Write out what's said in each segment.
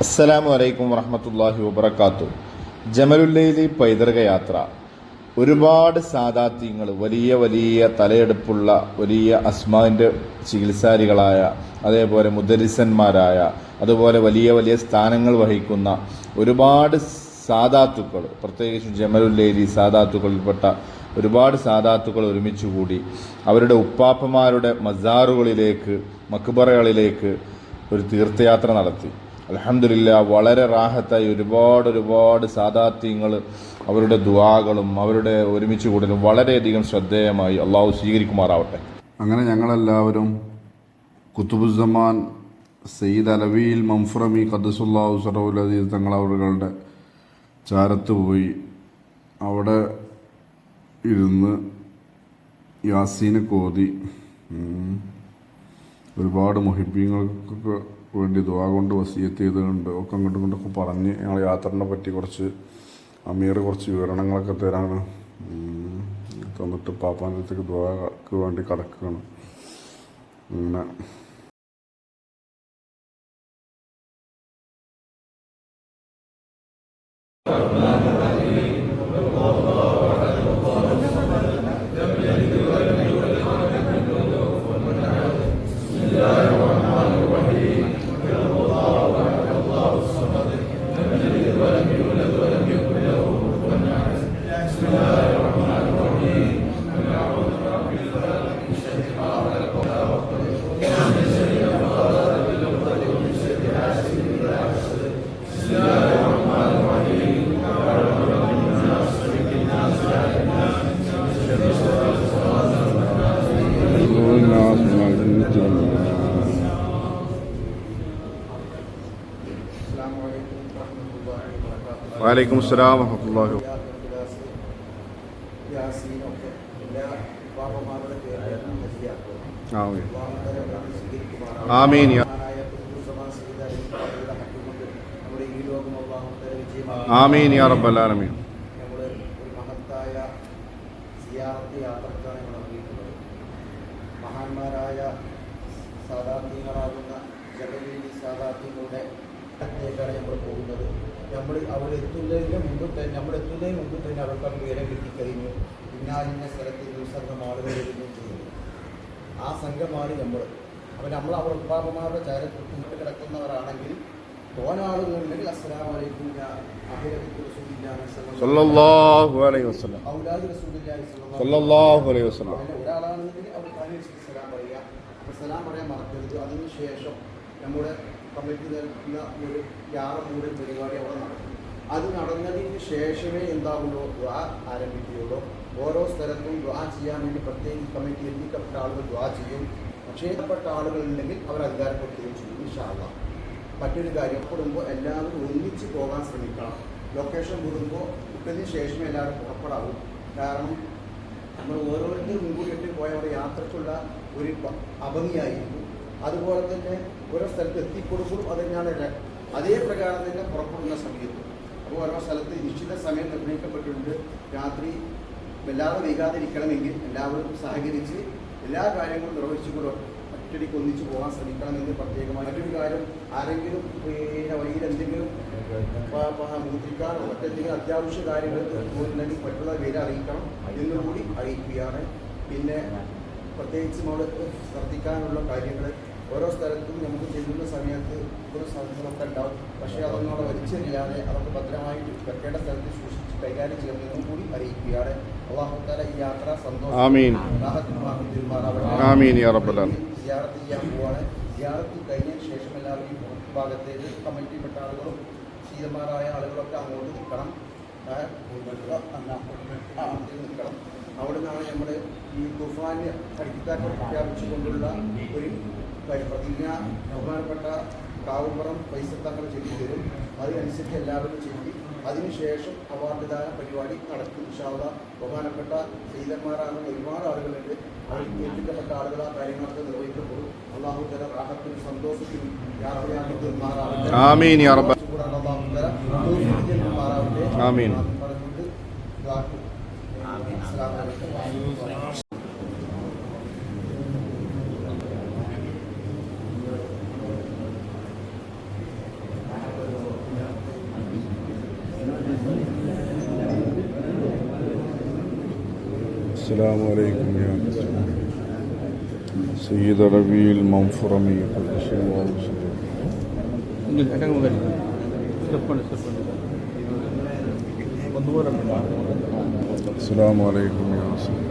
അസ്സലാമു അലൈക്കും വറഹ്മത്തുള്ളാഹി വബറകാതുഹു. ജമലുല്ലൈലി പൈതൃക യാത്ര. ഒരുപാട് സാദാത്യങ്ങൾ, വലിയ വലിയ തലയെടുപ്പുള്ള വലിയ അസ്മാവിൻ്റെ ചികിത്സാരികളായ, അതേപോലെ മുദരിസന്മാരായ, അതുപോലെ വലിയ വലിയ സ്ഥാനങ്ങൾ വഹിക്കുന്ന ഒരുപാട് സാദാത്തുക്കൾ, പ്രത്യേകിച്ചും ജമലുല്ലൈലി സാദാത്തുക്കളിൽപ്പെട്ട ഒരുപാട് സാദാത്തുക്കൾ ഒരുമിച്ച് കൂടി അവരുടെ ഉപ്പാപ്പമാരുടെ മസാറുകളിലേക്ക്, മക്ബറകളിലേക്ക് ഒരു തീർത്ഥയാത്ര നടത്തി. അൽഹംദുലില്ലാ, വളരെ റാഹത്തായി ഒരുപാട് സാദാത്യങ്ങൾ അവരുടെ ദുആകളും അവരുടെ ഒരുമിച്ച് കൂടലും വളരെയധികം ശ്രദ്ധേയമായി. അള്ളാഹു സ്വീകരിക്കുമാറാവട്ടെ. അങ്ങനെ ഞങ്ങളെല്ലാവരും കുത്തുബുസ്സമാൻ സയ്യിദ് അലവിയിൽ മംഫുറമി ഖദ്ദസുല്ലാഹു സറവുൽ അസീസ് തങ്ങളവരുടെ ചാരത്ത് പോയി അവിടെ ഇരുന്ന് യാസീന് കോതി ഒരുപാട് മുഹിബ്ബീങ്ങൾക്കൊക്കെ വേണ്ടി ദുആ കൊണ്ട് വസിയത്ത് ചെയ്തിട്ടുണ്ട്. ഒക്കെ അങ്ങോട്ടും ഇങ്ങോട്ടൊക്കെ പറഞ്ഞ് ഞങ്ങൾ യാത്രനെ പറ്റി അമീർ കുറച്ച് വിവരണങ്ങളൊക്കെ തരാണ് തന്നിട്ട് പാപ്പാൻ്റെ അടുത്തേക്ക് ദുആക്ക് വേണ്ടി കടക്കുകയാണ്. അങ്ങനെ വലൈക്കും അസ്സലാം വറഹ്മത്തുള്ളാഹി ആമീൻ ആമീൻ യാ റബ്ബൽ ആലമീൻ. മഹാന്മാരായ സാദാത്യങ്ങളാകുന്ന ജമലുല്ലൈലി സാദാത്യങ്ങളുടെ ാണ് നമ്മൾ പോകുന്നത്. അവിടെ എത്തുന്നതിന് മുമ്പ് തന്നെ അവർക്ക് വിവരം കിട്ടിക്കഴിഞ്ഞു. ഇന്നാലിന്ന സ്ഥലത്ത് ഒരു സംഘം ആളുകൾ വരികയും ചെയ്യുന്നു. ആ സംഘമാണ് നമ്മൾ. അപ്പോൾ നമ്മൾ അവർ ഉപ്പാപ്പമാരുടെ ചാരത്തിൽ കിടക്കുന്നവരാണെങ്കിൽ തോനാളുകളുണ്ടെങ്കിൽ അസ്സലാമു അലൈക്കും ഒരാളാണെന്നുണ്ടെങ്കിൽ അവർ സലാം പറയുക. അപ്പോൾ സലാം പറയാൻ മറക്കരുത്. അതിനുശേഷം നമ്മുടെ കമ്മിറ്റി നൽകുന്ന ഒരു യാറമൂടൽ പരിപാടി അവിടെ നടക്കും. അത് നടന്നതിന് ശേഷമേ എന്താകുള്ളൂ ദ്വാ ആരംഭിക്കുകയുള്ളൂ. ഓരോ സ്ഥലത്തും ദ്വാ ചെയ്യാൻ വേണ്ടി പ്രത്യേകിച്ച് കമ്മിറ്റി എത്തിക്കപ്പെട്ട ആളുകൾ ദ്വാ ചെയ്യും. നിക്ഷേപപ്പെട്ട ആളുകളുണ്ടെങ്കിൽ അവർ അധികാരപ്പെടുത്തുകയും ചെയ്യും ഇൻഷാ അല്ലാഹ്. മറ്റൊരു കാര്യം, കൂടുമ്പോൾ എല്ലാവരും ഒന്നിച്ച് പോകാൻ ശ്രമിക്കണം. ലൊക്കേഷൻ വിടുമ്പോൾ ഇട്ടതിന് ശേഷമേ എല്ലാവരും പുറപ്പെടാവും. കാരണം നമ്മൾ ഓരോരുത്തരും മുൻകൂട്ടി പോയ ഒരു യാത്രയ്ക്കുള്ള ഒരു അഭംഗിയായിരിക്കും. അതുപോലെ തന്നെ ഓരോ സ്ഥലത്ത് എത്തിക്കൊടുക്കും. അത് തന്നെയാണ് അതേ പ്രകാരം തന്നെ പുറപ്പെടുന്ന സമയത്ത്. അപ്പോൾ ഓരോ സ്ഥലത്ത് നിശ്ചിത സമയം നിർണ്ണയിക്കപ്പെട്ടിട്ടുണ്ട്. രാത്രി വല്ലാതെ വൈകാതിരിക്കണമെങ്കിൽ എല്ലാവരും സഹകരിച്ച് എല്ലാ കാര്യങ്ങളും നിർവഹിച്ചുകൊണ്ട് ഒറ്റടിക്ക് ഒന്നിച്ച് പോകാൻ ശ്രമിക്കണമെന്ന് പ്രത്യേകമായി. മറ്റൊരു കാര്യം, ആരെങ്കിലും വഴിയിൽ എന്തെങ്കിലും മൂത്രിക്കാനോ മറ്റെന്തെങ്കിലും അത്യാവശ്യ കാര്യങ്ങൾ പോയിട്ടുണ്ടെങ്കിൽ മറ്റുള്ള പേര് അറിയിക്കണം എന്നുകൂടി അറിയിക്കുകയാണ്. പിന്നെ പ്രത്യേകിച്ച് നമ്മൾ ശ്രദ്ധിക്കാനുള്ള കാര്യങ്ങൾ, ഓരോ സ്ഥലത്തും നമുക്ക് ചെല്ലുന്ന സമയത്ത് ഒരു സ്ഥലങ്ങളൊക്കെ ഉണ്ടാവും. പക്ഷേ അതൊന്നും അവിടെ വലിച്ചെറിയാതെ അതൊക്കെ ഭദ്രമായിട്ട് വെക്കേണ്ട സ്ഥലത്ത് സൂക്ഷിച്ച് കൈകാര്യം ചെയ്യണമെന്നും കൂടി അറിയിക്കുകയാണ്. അല്ലാഹു തആല ഈ യാത്ര സിയാറത്ത് ചെയ്യാൻ പോവാണ്. സിയാറത്ത് കഴിഞ്ഞതിന് ശേഷം എല്ലാവരും ഭാഗത്തേക്ക് കമ്മിറ്റിപ്പെട്ട ആളുകളും ശീലന്മാരായ ആളുകളൊക്കെ അങ്ങോട്ട് നിൽക്കണം. അവിടെ നിന്നാണ് നമ്മൾ ഈ തുഫാന് പഠിപ്പിക്കാൻ പ്രഖ്യാപിച്ചുകൊണ്ടുള്ള ഒരു പ്രതിജ്ഞ ബഹുമാനപ്പെട്ട കാവുമ്പുറം പൈസത്തങ്ങൾ ചെയ്തു തരും. അതിനനുസരിച്ച് എല്ലാവരും ചെയ്തി അതിനുശേഷം അവാർഡ്ദാന പരിപാടി നടക്കും ഇൻഷാ അല്ലാഹ്. ബഹുമാനപ്പെട്ട സയ്യിദന്മാരാകുന്ന ഒരുപാട് ആളുകളുണ്ട്. അവർക്ക് ഏൽപ്പിക്കപ്പെട്ട ആളുകൾ ആ കാര്യങ്ങളൊക്കെ നിർവഹിക്കപ്പെടും. അല്ലാഹു തആല റാഹത്തിനും സന്തോഷത്തിനും യാത്രയാക്കട്ടെ. ആമീൻ യാ റബ്ബ്. ആമീൻ. പറഞ്ഞുകൊണ്ട് അസ്സലാമു അലൈക്കും. السلام عليكم يا سيد ربيع المنفرمي قدس الله سره. السلام عليكم يا سيد.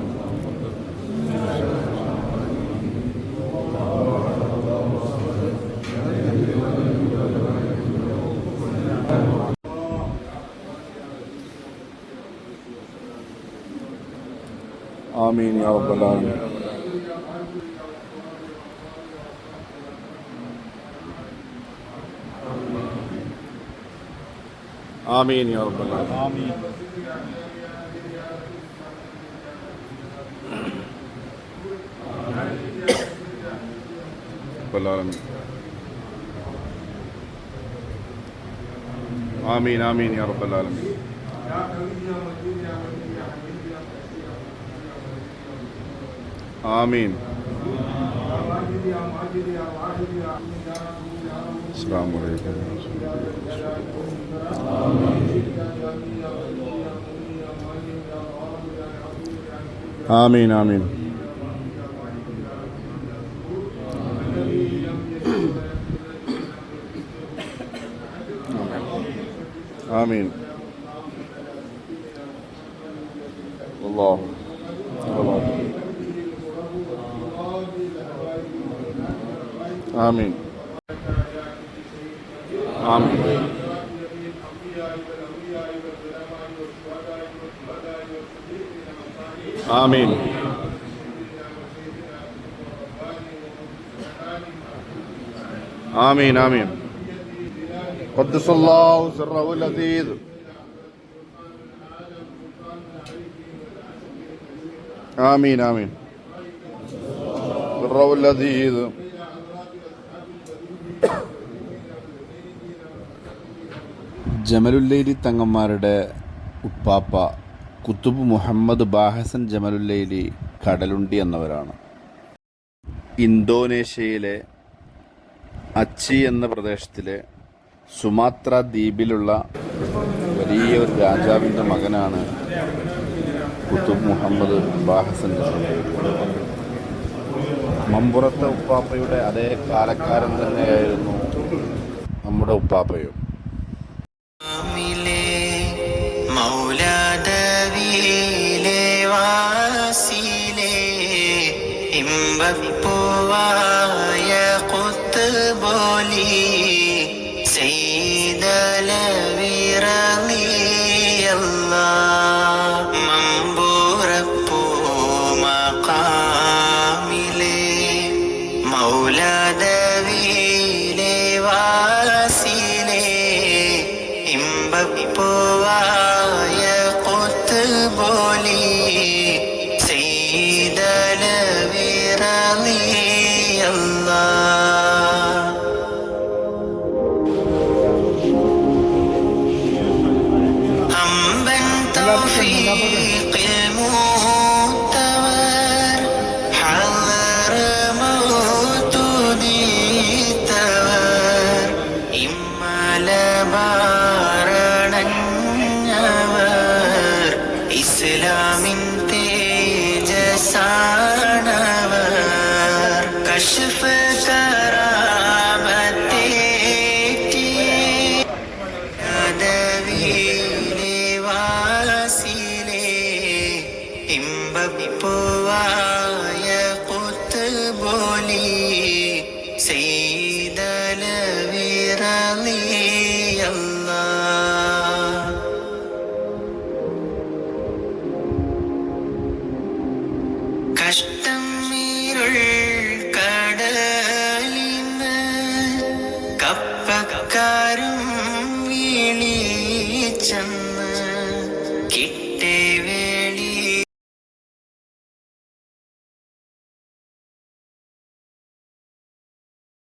آمين يا رب العالمين. آمين يا رب العالمين. آمين. رب العالمين. آمين آمين يا رب العالمين. آمين. السلام عليكم. آمين آمين. آمين. الله الله. آمين آمين. آمين آمين آمين. قدس الله سره اللذيذ. آمين آمين. سره اللذيذ. ജമലുല്ലൈലി തങ്ങന്മാരുടെ ഉപ്പാപ്പ കുത്തുബ് മുഹമ്മദ് ബാഹസൻ ജമലുല്ലൈലി കടലുണ്ടി എന്നവരാണ്. ഇന്തോനേഷ്യയിലെ അച്ചി എന്ന പ്രദേശത്തിലെ സുമാത്ര ദ്വീപിലുള്ള വലിയ ഒരു രാജാവിൻ്റെ മകനാണ് കുത്തുബ് മുഹമ്മദ് ബാഹസൻ ജമലുല്ലൈലി. മമ്പുറത്തെ ഉപ്പാപ്പയുടെ അതേ കാലക്കാരൻ തന്നെയായിരുന്നു നമ്മുടെ ഉപ്പാപ്പയും. മൗലാദവിയിലെ വാസിലെ ഇമ്പപ്പൂവായ ഖുത്ബോലി സയ്യിദലവിറളിയല്ലാഹ് മമ്പൂറപ്പൂ മഖാമിലെ മൗലാദവിയിലെ വാസിലെ ഇമ്പപ്പൂവായ ഖുത്ബോലി സയ്യിദലവിറളിയല്ലാഹ് ഹംദൻ തൗഫീഖിൽ മുഅ്തബർ ഹളർ മൗതുദീതവർ ഇമ്മലബാരണഞ്ഞവർ ഇസ്ലാമിൻ തേജസാണവർ കശ്ഫ് കറാമത്തേറ്റി യാദവിയിലെ വാസിലെ ഇമ്പപ്പൂവായ ഖുത്ബോലി സയ്യിദലവിറളിയല്ലാഹ് കഷ്ടം ഇരുൾ കടലിന്ന് കപ്പക്കാരും വിളിച്ചം